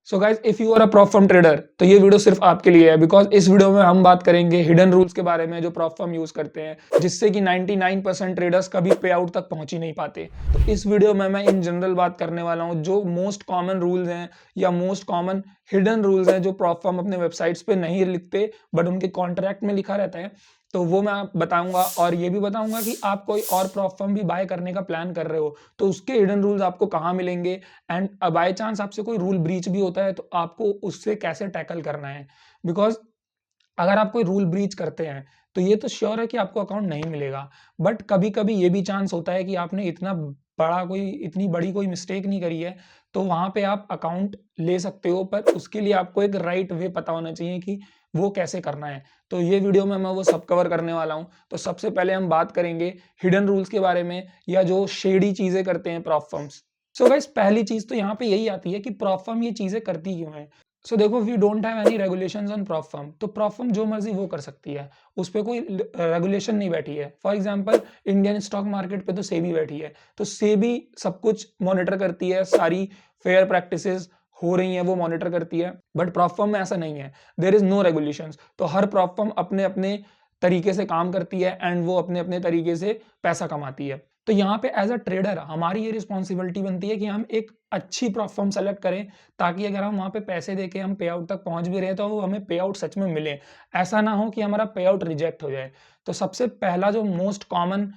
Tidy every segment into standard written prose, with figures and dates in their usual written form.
So guys if you are a prop firm trader तो ये video सिर्फ आपके लिए है, बिकॉज इस वीडियो में हम बात करेंगे हिडन रूल्स के बारे में जो प्रॉप फर्म यूज करते हैं, जिससे कि 99% ट्रेडर्स कभी पे आउट तक पहुंच ही नहीं पाते। तो इस वीडियो में मैं इन जनरल बात करने वाला हूं जो मोस्ट कॉमन रूल्स हैं या मोस्ट कॉमन हिडन रूल्स हैं जो प्रॉप फर्म अपने वेबसाइट्स पे नहीं लिखते बट उनके कॉन्ट्रैक्ट में लिखा रहता है। तो वो मैं बताऊंगा और ये भी बताऊंगा कि आप कोई और प्रॉप फर्म भी बाय करने का प्लान कर रहे हो तो उसके हिडन रूल्स आपको कहाँ मिलेंगे, एंड बाय चांस आपसे कोई रूल ब्रीच भी होता है तो आपको उससे कैसे टैकल करना है। बिकॉज अगर आप कोई रूल ब्रीच करते हैं तो ये तो श्योर है कि आपको अकाउंट नहीं मिलेगा, बट कभी कभी ये भी चांस होता है कि आपने इतनी बड़ी कोई मिस्टेक नहीं करी है, तो वहां पे आप अकाउंट ले सकते हो, पर उसके लिए आपको एक राइट वे पता होना चाहिए कि वो कैसे करना है। तो ये वीडियो में मैं वो सब कवर करने वाला हूँ। तो सबसे पहले हम बात करेंगे हिडन रूल्स के बारे में या जो शेडी चीजें करते हैं प्रॉप फर्म्स। सो गाइस पहली चीज तो यहाँ पे यही आती है कि प्रॉप फर्म ये चीजें करती क्यों है। सो देखो, we don't have any regulations on prop firm, तो प्रॉप फर्म जो मर्जी वो कर सकती है, उस पर कोई रेगुलेशन नहीं बैठी है। For example Indian stock market पे तो सेबी बैठी है, तो सेबी सब कुछ मॉनिटर करती है, सारी फेयर प्रैक्टिसेस हो रही हैं वो मॉनिटर करती है, बट प्रॉप फर्म में ऐसा नहीं है। देयर इज नो रेगुलेशंस, तो हर प्रॉप फर्म अपने अपने तरीके से काम करती है एंड वो अपने अपने तरीके से पैसा कमाती है। तो यहाँ पे एज अ ट्रेडर हमारी ये रिस्पॉन्सिबिलिटी बनती है कि हम एक अच्छी प्रॉप फर्म सेलेक्ट करें, ताकि अगर हम वहाँ पे पैसे देके हम पे आउट तक पहुंच भी रहे तो वो हमें पे आउट सच में मिले। ऐसा ना हो कि हमारा पे आउट रिजेक्ट हो जाए। तो सबसे पहला जो मोस्ट कॉमन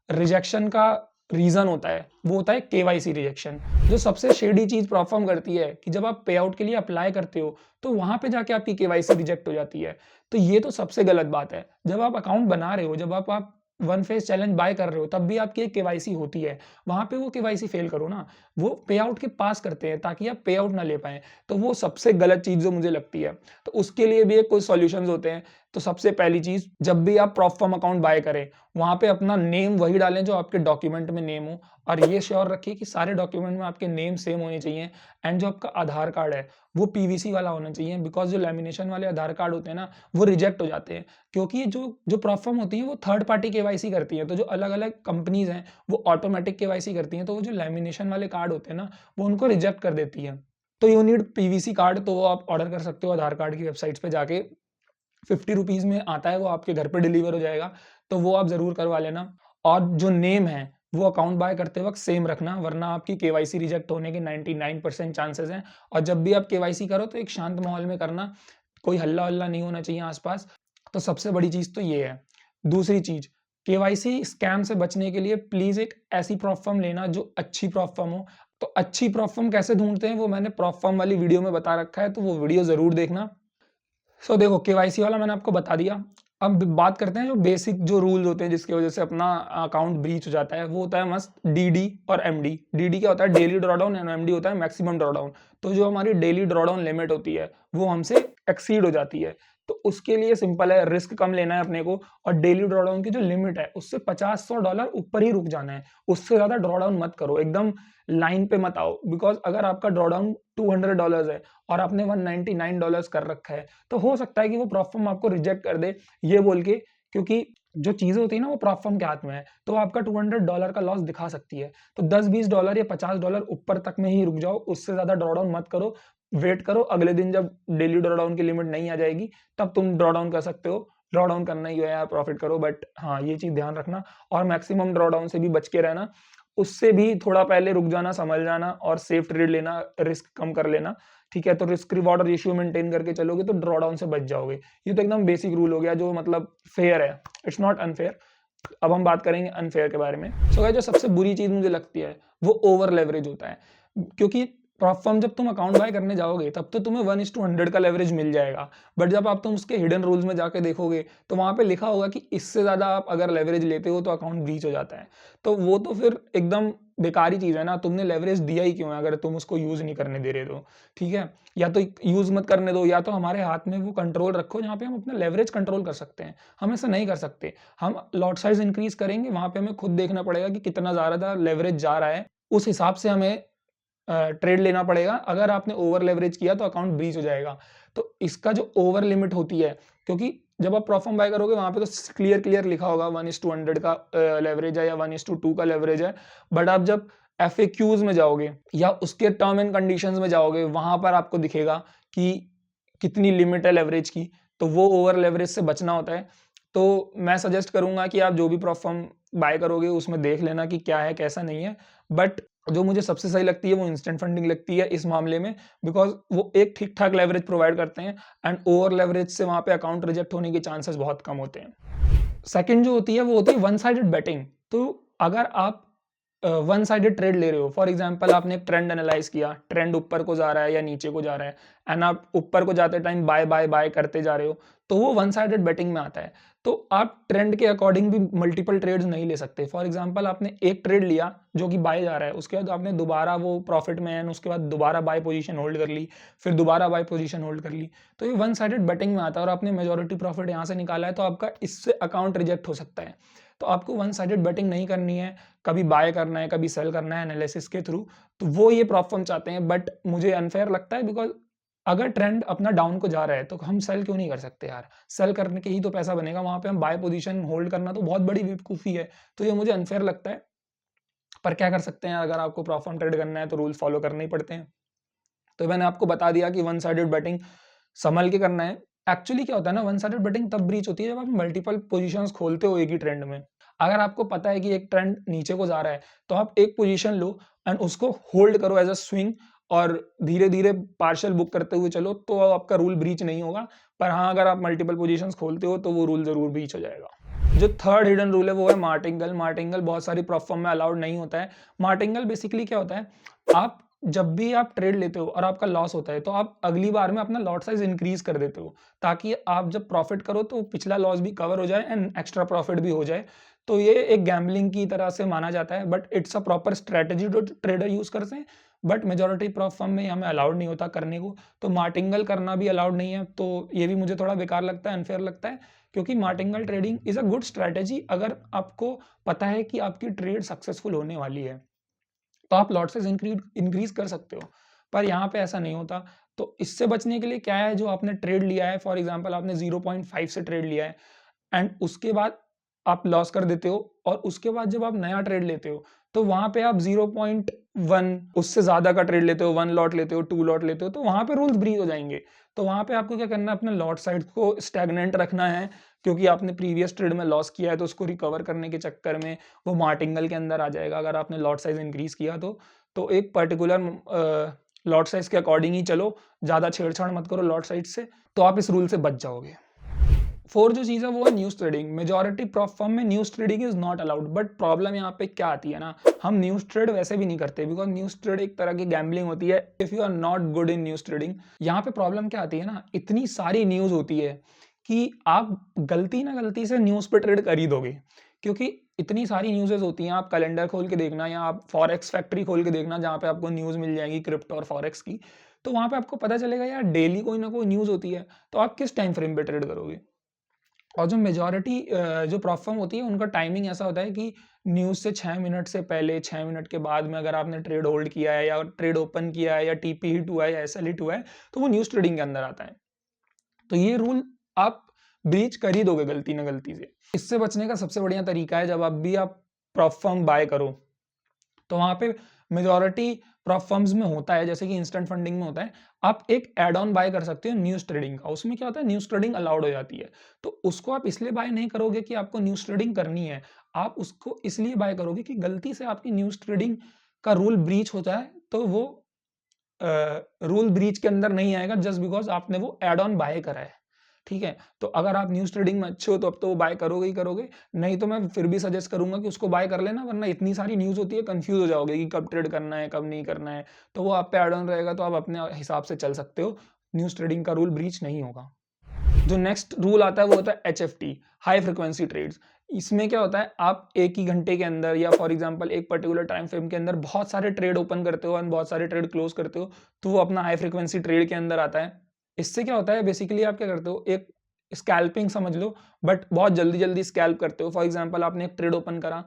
रिजेक्शन का रीजन होता है वो होता है केवाईसी रिजेक्शन। जो सबसे शेडी चीज प्रॉप फर्म करती है कि जब आप पे आउट के लिए अप्लाई करते हो तो वहां पे जाके आपकी केवाईसी रिजेक्ट हो जाती है। तो ये तो सबसे गलत बात है। जब आप अकाउंट बना रहे हो, जब आप वन फेज चैलेंज बाय कर रहे हो, तब भी आपकी एक केवाईसी होती है, वहां पे वो केवाईसी फेल करो ना। वो पे आउट के पास करते हैं ताकि आप पे आउट ना ले पाए। तो वो सबसे गलत चीज जो मुझे लगती है, तो उसके लिए भी एक कोई सॉल्यूशंस होते हैं। तो सबसे पहली चीज, जब भी आप प्रॉप फर्म अकाउंट बाय करें वहां पे अपना नेम वही डालें जो आपके डॉक्यूमेंट में नेम हो, और ये श्योर रखिए कि सारे डॉक्यूमेंट में आपके नेम सेम होने चाहिए। एंड जो आपका आधार कार्ड है वो पीवीसी वाला होना चाहिए, बिकॉज जो लैमिनेशन वाले आधार कार्ड होते हैं ना वो रिजेक्ट हो जाते हैं, क्योंकि जो जो प्रॉप फर्म होती है वो थर्ड पार्टी केवाईसी करती है। तो जो अलग अलग कंपनीज हैं वो ऑटोमेटिक केवाईसी करती हैं, तो वो जो लैमिनेशन वाले कार्ड होते हैं ना वो उनको रिजेक्ट कर देती है। तो यू नीड पीवीसी कार्ड, तो वो आप ऑर्डर कर सकते हो आधार कार्ड की वेबसाइट्स पे जाके। 50 रुपीज में आता है, वो आपके घर पे डिलीवर हो जाएगा, तो वो आप जरूर करवा लेना। और जो नेम है वो अकाउंट बाय करते वक्त सेम रखना, वरना आपकी केवाईसी रिजेक्ट होने के 99% चांसेस हैं। और जब भी आप केवाईसी करो तो एक शांत माहौल में करना, कोई हल्ला हल्ला नहीं होना चाहिए आसपास। तो सबसे बड़ी चीज तो ये है। दूसरी चीज, केवाईसी स्कैम से बचने के लिए प्लीज एक ऐसी प्रॉप फर्म लेना जो अच्छी प्रॉप फर्म हो। तो अच्छी प्रॉप फर्म कैसे ढूंढते हैं वो मैंने प्रॉप फर्म वाली वीडियो में बता रखा है, तो वो वीडियो जरूर देखना। सो देखो, केवाईसी वाला मैंने आपको बता दिया। अब बात करते हैं जो बेसिक जो रूल्स होते हैं जिसकी वजह से अपना अकाउंट ब्रीच हो जाता है। वो होता है मस्त डीडी और एमडी। डीडी क्या होता है? डेली ड्रॉडाउन, एंड एमडी होता है मैक्सिमम ड्रॉडाउन। तो जो हमारी डेली ड्रॉडाउन लिमिट होती है वो हमसे एक्सीड हो जाती है। तो उसके लिए सिंपल है, रिस्क कम लेना है अपने को, और डेली ड्रॉडाउन की जो लिमिट है उससे $50-100 ऊपर ही रुक जाना है। उससे ज्यादा ड्रॉडाउन मत करो, एकदम लाइन पे मत आओ। बिकॉज अगर आपका ड्रॉडाउन $200 है और आपने $199 कर रखा है, तो हो सकता है कि वो प्रॉप फर्म आपको रिजेक्ट कर दे ये बोल के, क्योंकि जो चीजें होती है ना वो प्रॉप फर्म के हाथ में है, तो आपका $200 का लॉस दिखा सकती है। तो $10-20 या $50 ऊपर तक में ही रुक जाओ, उससे ज्यादा ड्रॉडाउन मत करो। वेट करो, अगले दिन जब डेली ड्रॉडाउन की लिमिट नहीं आ जाएगी तब तुम ड्रॉडाउन कर सकते हो। ड्रॉडाउन करना ही है यार, प्रॉफिट करो, बट हाँ ये चीज ध्यान रखना। और मैक्सिमम ड्रॉडाउन से भी बच के रहना, उससे भी थोड़ा पहले रुक जाना, समझ जाना और सेफ ट्रेड लेना, रिस्क कम कर लेना। ठीक है, तो रिस्क रिवॉर्ड रेशियो मेंटेन करके चलोगे तो ड्रॉडाउन से बच जाओगे। ये तो एकदम बेसिक रूल हो गया जो मतलब फेयर है, इट्स नॉट अनफेयर। अब हम बात करेंगे अनफेयर के बारे में। सो गाइस, जो सबसे बुरी चीज मुझे लगती है वो ओवर लेवरेज होता है। क्योंकि प्रॉप फर्म जब तुम अकाउंट बाय करने जाओगे तब तो तुम्हें 1:100 का लेवरेज मिल जाएगा, बट जब आप तुम उसके हिडन रूल्स में जाके देखोगे तो वहां पे लिखा होगा कि इससे ज्यादा आप अगर लेवरेज लेते हो तो अकाउंट ब्रीच हो जाता है। तो वो तो फिर एकदम बेकारी चीज है ना, तुमने लेवरेज दिया ही क्यों है अगर तुम उसको यूज नहीं करने दे रहे हो। ठीक है, या तो यूज मत करने दो, या तो हमारे हाथ में वो कंट्रोल रखो जहाँ पे हम अपना लेवरेज कंट्रोल कर सकते हैं। हम ऐसा नहीं कर सकते। हम लॉट साइज इंक्रीज करेंगे, वहां पे हमें खुद देखना पड़ेगा कि कितना ज्यादा लेवरेज जा रहा है, उस हिसाब से हमें ट्रेड लेना पड़ेगा। अगर आपने ओवर लेवरेज किया तो अकाउंट ब्रीच हो जाएगा। तो इसका जो ओवर लिमिट होती है, क्योंकि जब आप प्रॉप फर्म बाय करोगे वहां पे तो क्लियर क्लियर लिखा होगा 1:100 का लेवरेज है या 1:2 का लेवरेज है, बट आप जब FAQs में जाओगे या उसके टर्म एंड कंडीशंस में जाओगे, वहां पर आपको दिखेगा कि कितनी लिमिट है लेवरेज की, तो वो ओवर लेवरेज से बचना होता है। तो मैं सजेस्ट करूंगा कि आप जो भी प्रॉप फर्म बाय करोगे उसमें देख लेना कि क्या है कैसा नहीं है, बट जो मुझे सबसे सही लगती है वो इंस्टेंट फंडिंग लगती है इस मामले में, बिकॉज वो एक ठीक ठाक लेवरेज प्रोवाइड करते हैं एंड ओवर लेवरेज से वहां पे अकाउंट रिजेक्ट होने के चांसेस बहुत कम होते हैं। सेकंड जो होती है वो होती है वन साइडेड बेटिंग। तो अगर आप वन साइडेड ट्रेड ले रहे हो, फॉर एग्जांपल आपने एक ट्रेंड एनालाइज किया, ट्रेंड ऊपर को जा रहा है या नीचे को जा रहा है, एंड आप ऊपर को जाते टाइम बाय बाय बाय करते जा रहे हो, तो वो वन साइडेड बेटिंग में आता है। तो आप ट्रेंड के अकॉर्डिंग भी मल्टीपल ट्रेड्स नहीं ले सकते। फॉर एग्जांपल आपने एक ट्रेड लिया जो कि बाय जा रहा है, उसके बाद आपने दोबारा वो प्रॉफिट में एंड उसके बाद दोबारा बाय पोजीशन होल्ड कर ली, फिर दोबारा बाय पोजीशन होल्ड कर ली, तो ये वन साइडेड बेटिंग में आता है और आपने मेजॉरिटी प्रॉफिट यहाँ से निकाला है, तो आपका इससे अकाउंट रिजेक्ट हो सकता है। तो आपको वन साइडेड बेटिंग नहीं करनी है, कभी बाय करना है कभी सेल करना है एनालिसिस के थ्रू, तो वो ये प्रॉप फर्म चाहते हैं। बट मुझे अनफेयर लगता है, बिकॉज अगर ट्रेंड अपना डाउन को जा रहा है तो हम सेल क्यों नहीं कर सकते यार, सेल करने के ही तो पैसा बनेगा, वहां पे हम बाय पोजीशन होल्ड करना तो बहुत बड़ी बेवकूफ़ी है। तो ये मुझे अनफेयर लगता है, पर क्या कर सकते हैं, अगर आपको प्रॉप फर्म ट्रेड करना है तो रूल्स फॉलो करने ही पड़ते हैं। तो मैंने आपको बता दिया कि वन साइडेड बेटिंग संभल के करना है। एक्चुअली क्या होता है ना, वन साइडेड बेटिंग तब ब्रीच होती है जब आप मल्टीपल पोजीशंस खोलते हो एक ही ट्रेंड में। अगर आपको पता है कि एक ट्रेंड नीचे को जा रहा है, तो आप एक पोजीशन लो एंड उसको होल्ड करो एज अ स्विंग, और धीरे धीरे पार्शियल बुक करते हुए चलो, तो आपका रूल ब्रीच नहीं होगा। पर हाँ, अगर आप मल्टीपल पोजीशंस खोलते हो तो वो रूल जरूर ब्रीच हो जाएगा। जो थर्ड हिडन रूल है वो है मार्टिंगल। मार्टिंगल बहुत सारी प्रॉप फर्म में अलाउड नहीं होता है। मार्टिंगल बेसिकली क्या होता है, आप जब भी आप ट्रेड लेते हो और आपका लॉस होता है, तो आप अगली बार में अपना लॉट साइज इंक्रीज कर देते हो, ताकि आप जब प्रॉफिट करो तो पिछला लॉस भी कवर हो जाए एंड एक्स्ट्रा प्रॉफिट भी हो जाए। तो ये एक गैम्बलिंग की तरह से माना जाता है, but it's a proper strategy जो ट्रेडर यूज करते हैं। बट मेजोरिटी प्रॉप फर्म में हमें अलाउड नहीं होता करने को, तो मार्टिंगल करना भी अलाउड नहीं है। तो ये भी मुझे थोड़ा बेकार लगता है, अनफेयर लगता है, क्योंकि martingale trading is a good strategy अगर आपको पता है कि आपकी ट्रेड सक्सेसफुल होने वाली है, तो आप लॉट साइज इंक्रीज कर सकते हो। पर यहाँ पे ऐसा नहीं होता। तो इससे बचने के लिए क्या है, जो आपने ट्रेड लिया है, फॉर एग्जांपल आपने 0.5 से ट्रेड लिया है एंड उसके बाद आप लॉस कर देते हो, और उसके बाद जब आप नया ट्रेड लेते हो तो वहां पे आप 0.1 उससे ज्यादा का ट्रेड लेते हो, 1 लॉट लेते हो, 2 लॉट लेते हो, तो वहां पे रूल्स ब्रीच हो जाएंगे। तो वहां पे आपको क्या करना है, अपने लॉट साइज को स्टैग्नेंट रखना है, क्योंकि आपने प्रीवियस ट्रेड में लॉस किया है, तो उसको रिकवर करने के चक्कर में वो मार्टिंगल के अंदर आ जाएगा। अगर आपने लॉट साइज इंक्रीज किया तो एक पर्टिकुलर लॉट साइज के अकॉर्डिंग ही चलो, ज्यादा छेड़छाड़ मत करो लॉट साइज से, तो आप इस रूल से बच जाओगे। फोर्थ जो चीज है वो है news trading. Majority prop firm में news trading is not allowed, but problem यहाँ पे क्या आती है ना, हम न्यूज ट्रेड वैसे भी नहीं करते, बिकॉज न्यूज ट्रेड एक तरह की गैम्बलिंग होती है if you are not good in news trading. यहाँ पे प्रॉब्लम क्या आती है ना, इतनी सारी न्यूज होती है कि आप गलती ना गलती से न्यूज पे ट्रेड कर ही दोगे, क्योंकि इतनी सारी न्यूज़ेस होती हैं। आप कैलेंडर खोल के देखना या आप फॉरेक्स फैक्ट्री खोल के देखना, जहाँ पे आपको न्यूज़ मिल जाएगी क्रिप्टो और फॉरेक्स की, तो वहाँ पे आपको पता चलेगा यार डेली कोई ना कोई न्यूज़ होती है। तो आप किस टाइम फ्रेम पे ट्रेड करोगे। और जो मेजॉरिटी जो प्रॉप फर्म होती है उनका टाइमिंग ऐसा होता है कि न्यूज़ से 6 मिनट से पहले, 6 मिनट के बाद में अगर आपने ट्रेड होल्ड किया है या ट्रेड ओपन किया है या टीपी हिट हुआ है या एसएल हिट हुआ है, तो वो न्यूज़ ट्रेडिंग के अंदर आता है। तो ये रूल आप ब्रीच कर ही दोगे गलती ना गलती से। इससे बचने का सबसे बढ़िया तरीका है, जब आप प्रॉप फर्म बाय करो, तो वहां पे मेजॉरिटी प्रॉप फर्म्स में होता है, जैसे कि इंस्टेंट फंडिंग में होता है, आप एक एड ऑन बाय कर सकते हो न्यूज ट्रेडिंग का। उसमें क्या होता है, न्यूज ट्रेडिंग अलाउड हो जाती है। तो उसको आप इसलिए बाय नहीं करोगे कि आपको न्यूज ट्रेडिंग करनी है, आप उसको इसलिए बाय करोगे कि गलती से आपकी न्यूज ट्रेडिंग का रूल ब्रीच होता है, तो वो रूल ब्रीच के अंदर नहीं आएगा, जस्ट बिकॉज आपने वो एड ऑन बाय करा है। ठीक है, तो अगर आप न्यूज ट्रेडिंग में अच्छे हो तो अब तो वो बाय करोगे ही करोगे, नहीं तो मैं फिर भी सजेस्ट करूंगा कि उसको बाय कर लेना, वरना इतनी सारी न्यूज होती है, कंफ्यूज हो जाओगे कि कब ट्रेड करना है कब नहीं करना है। तो वो आप पे एड ऑन रहेगा, तो आप अपने हिसाब से चल सकते हो, न्यूज ट्रेडिंग का रूल ब्रीच नहीं होगा। जो नेक्स्ट रूल आता है वो होता है HFT, हाई फ्रिक्वेंसी ट्रेड्स। इसमें क्या होता है, आप एक ही घंटे के अंदर या फॉर एग्जांपल एक पर्टिकुलर टाइम फ्रेम के अंदर बहुत सारे ट्रेड ओपन करते हो और बहुत सारे ट्रेड क्लोज करते हो, तो वो अपना हाई फ्रिक्वेंसी ट्रेड के अंदर आता है। इससे क्या होता है, बेसिकली आप क्या करते हो, एक स्कैल्पिंग समझ लो, बट बहुत जल्दी जल्दी स्कैल्प करते हो। फॉर एग्जांपल आपने एक ट्रेड ओपन करा,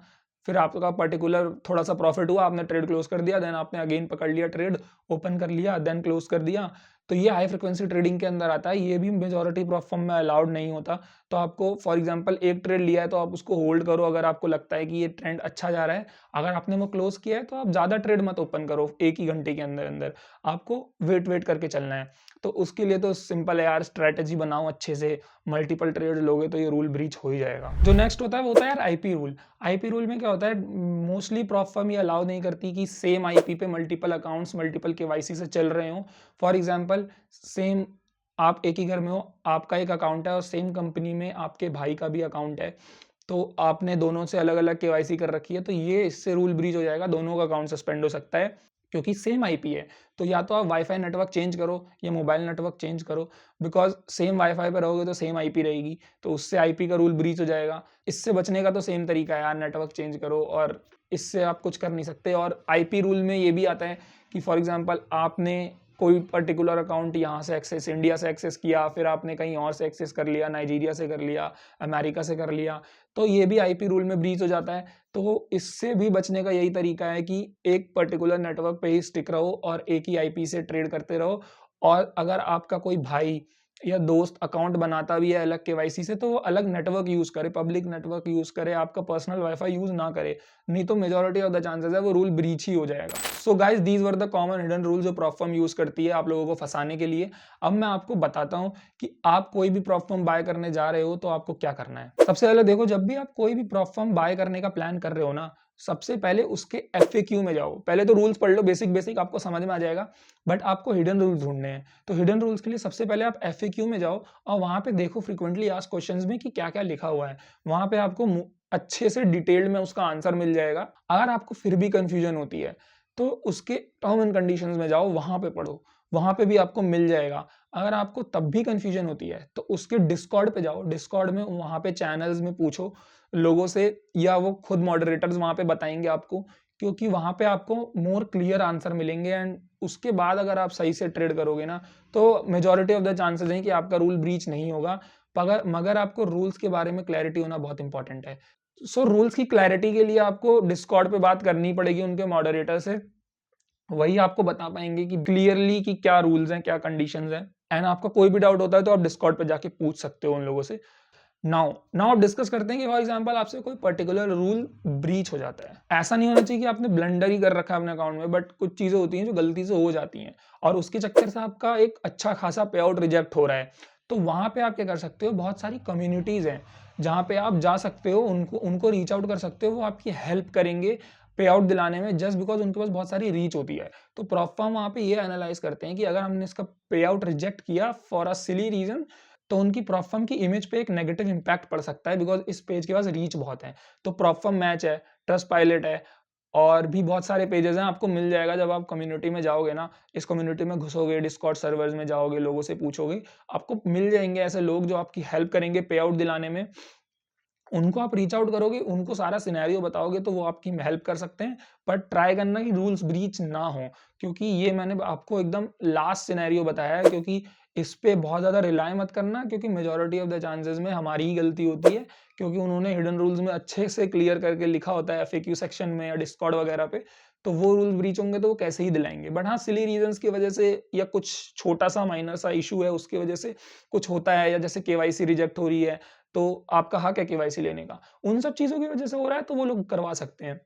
फिर आपका पर्टिकुलर थोड़ा सा प्रॉफिट हुआ, आपने ट्रेड क्लोज कर दिया, देन आपने अगेन पकड़ लिया ट्रेड, ओपन कर लिया, देन क्लोज कर दिया। तो ये हाई फ्रिक्वेंसी ट्रेडिंग के अंदर आता है, ये भी मेजॉरिटी प्रॉप फर्म में अलाउड नहीं होता। तो आपको फॉर एग्जांपल एक ट्रेड लिया है तो आप उसको होल्ड करो, अगर आपको लगता है कि ये ट्रेंड अच्छा जा रहा है। अगर आपने वो क्लोज किया है तो आप ज़्यादा ट्रेड मत ओपन करो एक ही घंटे के अंदर अंदर, आपको वेट करके चलना है। तो उसके लिए तो सिंपल है यार, स्ट्रैटेजी बनाओ अच्छे से, मल्टीपल ट्रेड लोगे तो ये रूल ब्रीच हो ही जाएगा। जो नेक्स्ट होता है वो होता है यार आईपी रूल। आईपी रूल में क्या होता है, मोस्टली प्रॉप फर्म ये अलाउ नहीं करती कि सेम आईपी पे मल्टीपल अकाउंट्स मल्टीपल केवाईसी से चल रहे हो। फॉर एग्जांपल सेम आप एक ही घर में हो, आपका एक अकाउंट है और सेम कंपनी में आपके भाई का भी अकाउंट है, तो आपने दोनों से अलग अलग केवाईसी कर रखी है, तो ये इससे रूल ब्रीच हो जाएगा, दोनों का अकाउंट सस्पेंड हो सकता है क्योंकि सेम आईपी है। तो या तो आप वाईफाई नेटवर्क चेंज करो या मोबाइल नेटवर्क चेंज करो, बिकॉज सेम वाईफाई पर रहोगे तो सेम आईपी रहेगी, तो उससे आईपी का रूल ब्रीच हो जाएगा। इससे बचने का तो सेम तरीका है यार, नेटवर्क चेंज करो, और इससे आप कुछ कर नहीं सकते। और आईपी रूल में ये भी आता है कि फॉर एग्जांपल आपने कोई पर्टिकुलर अकाउंट यहाँ से एक्सेस, इंडिया से एक्सेस किया, फिर आपने कहीं और से एक्सेस कर लिया, नाइजीरिया से कर लिया, अमेरिका से कर लिया, तो ये भी आईपी रूल में ब्रीच हो जाता है। तो इससे भी बचने का यही तरीका है कि एक पर्टिकुलर नेटवर्क पे ही स्टिक रहो और एक ही आईपी से ट्रेड करते रहो। और अगर आपका कोई भाई या दोस्त अकाउंट बनाता भी है अलग केवाईसी से, तो वो अलग नेटवर्क यूज करे, पब्लिक नेटवर्क यूज करे, आपका पर्सनल वाईफाई यूज ना करे, नहीं तो मेजॉरिटी ऑफ द चांसेस है वो रूल ब्रीच ही हो जाएगा। So guys, these were the common hidden rule जो प्रॉप फर्म यूज करती है आप लोगों को फंसाने के लिए। अब मैं आपको बताता हूं कि आप कोई भी प्रॉप फर्म बाय करने जा रहे हो तो आपको क्या करना है। सबसे पहले देखो, जब भी आप कोई भी प्रॉप फर्म बाय करने का प्लान कर रहे हो ना, सबसे पहले उसके एफएक्यू में जाओ। पहले तो रूल्स पढ़ लो, बेसिक आपको समझ में आ जाएगा, बट आपको हिडन रूल्स ढूंढने हैं। तो हिडन रूल्स के लिए सबसे पहले आप एफएक्यू में जाओ और वहां पे देखो फ्रीक्वेंटली आस्क्ड क्वेश्चंस में कि क्या क्या लिखा हुआ है। वहां पे आपको अच्छे से डिटेल्ड में उसका आंसर मिल जाएगा। अगर आपको फिर भी कंफ्यूजन होती है तो उसके टर्म एंड कंडीशंस में जाओ, वहां पे पढ़ो, वहां पे भी आपको मिल जाएगा। अगर आपको तब भी कंफ्यूजन होती है तो उसके डिस्कॉर्ड पे जाओ, डिस्कॉर्ड में वहां पे चैनल्स में पूछो लोगों से, या वो खुद मॉडरेटर्स वहां पे बताएंगे आपको, क्योंकि वहां पे आपको मोर क्लियर आंसर मिलेंगे। एंड उसके बाद अगर आप सही से ट्रेड करोगे ना, तो मेजॉरिटी ऑफ द चांसेस हैं कि आपका रूल ब्रीच नहीं होगा। मगर आपको रूल्स के बारे में क्लैरिटी होना बहुत इंपॉर्टेंट है। सो रूल्स की क्लैरिटी के लिए आपको डिस्कॉर्ड पे बात करनी पड़ेगी उनके मॉडरेटर से, वही आपको बता पाएंगे कि क्लियरली कि क्या रूल्स हैं, क्या कंडीशंस हैं। एंड आपका कोई भी डाउट होता है तो आप डिस्कॉर्ड पे जाके पूछ सकते हो उन लोगों से। नाउ आप डिस्कस करते हैं कि फॉर एग्जांपल आपसे कोई पर्टिकुलर रूल ब्रीच हो जाता है। ऐसा नहीं होना चाहिए कि आपने ब्लंडर ही कर रखा है अपने अकाउंट में, बट कुछ चीजें होती हैं जो गलती से हो जाती हैं और उसके चक्कर से आपका एक अच्छा खासा पे आउट रिजेक्ट हो रहा है। तो वहां पे आप क्या कर सकते हो, बहुत सारी कम्युनिटीज हैं जहां पे आप जा सकते हो, उनको रीच आउट कर सकते हो, वो आपकी हेल्प करेंगे पे आउट दिलाने में, जस्ट बिकॉज उनके पास बहुत सारी रीच होती है। तो प्रॉप फर्म वहां पे ये एनालाइज करते हैं कि अगर हमने इसका पे आउट रिजेक्ट किया फॉर अ सिली रीजन, तो उनकी प्रॉप फर्म की इमेज पे एक नेगेटिव इंपैक्ट पड़ सकता है, बिकॉज इस पेज के पास रीच बहुत है। तो प्रॉप फर्म मैच है, ट्रस्ट पायलट है, और भी बहुत सारे पेजेस हैं, आपको मिल जाएगा। जब आप कम्युनिटी में जाओगे ना, इस कम्युनिटी में घुसोगे, डिस्कॉर्ड सर्वर्स में जाओगे, लोगों से पूछोगे, आपको मिल जाएंगे ऐसे लोग जो आपकी हेल्प करेंगे पे आउट दिलाने में। उनको आप रीच आउट करोगे, उनको सारा सिनेरियो बताओगे तो वो आपकी हेल्प कर सकते हैं। बट ट्राई करना कि रूल्स ब्रीच ना हो, क्योंकि ये मैंने आपको एकदम लास्ट सिनेरियो बताया है, क्योंकि इस पे बहुत ज़्यादा रिलाय मत करना, क्योंकि मेजॉरिटी ऑफ द चांसेस में हमारी ही गलती होती है, क्योंकि उन्होंने हिडन रूल्स में अच्छे से क्लियर करके लिखा होता है एफएक्यू सेक्शन में या डिस्कॉर्ड वगैरह पे। तो वो रूल ब्रीच होंगे तो वो कैसे ही दिलाएंगे। बट हाँ, सिली रीजंस की वजह से या कुछ छोटा सा माइनर सा इशू है उसकी वजह से कुछ होता है, या जैसे केवाईसी रिजेक्ट हो रही है तो आपका हक है केवाईसी लेने का, उन सब चीजों की वजह से हो रहा है तो वो लोग करवा सकते हैं।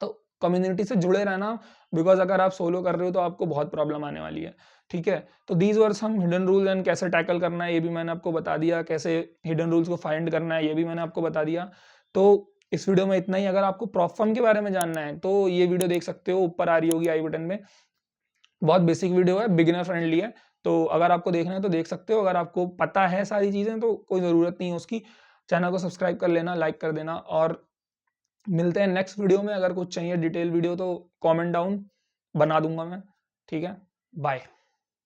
तो कम्युनिटी से जुड़े रहना, बिकॉज अगर आप सोलो कर रहे हो तो आपको बहुत प्रॉब्लम आने वाली है। ठीक है, तो these were some hidden rules, and कैसे टैकल करना है ये भी मैंने आपको बता दिया, कैसे हिडन रूल्स को फाइंड करना है ये भी मैंने आपको बता दिया। तो इस वीडियो में इतना ही। अगर आपको प्रॉप फर्म के बारे में जानना है तो ये वीडियो देख सकते हो, ऊपर आ रही होगी आई बटन में। बहुत बेसिक वीडियो है, बिगिनर फ्रेंडली है, तो अगर आपको देखना है तो देख सकते हो। अगर आपको पता है सारी चीजें तो कोई जरूरत नहीं है उसकी। चैनल को सब्सक्राइब कर लेना, लाइक कर देना, और मिलते हैं नेक्स्ट वीडियो में। अगर कुछ चाहिए डिटेल वीडियो तो कमेंट डाउन, बना दूंगा मैं। ठीक है, बाय।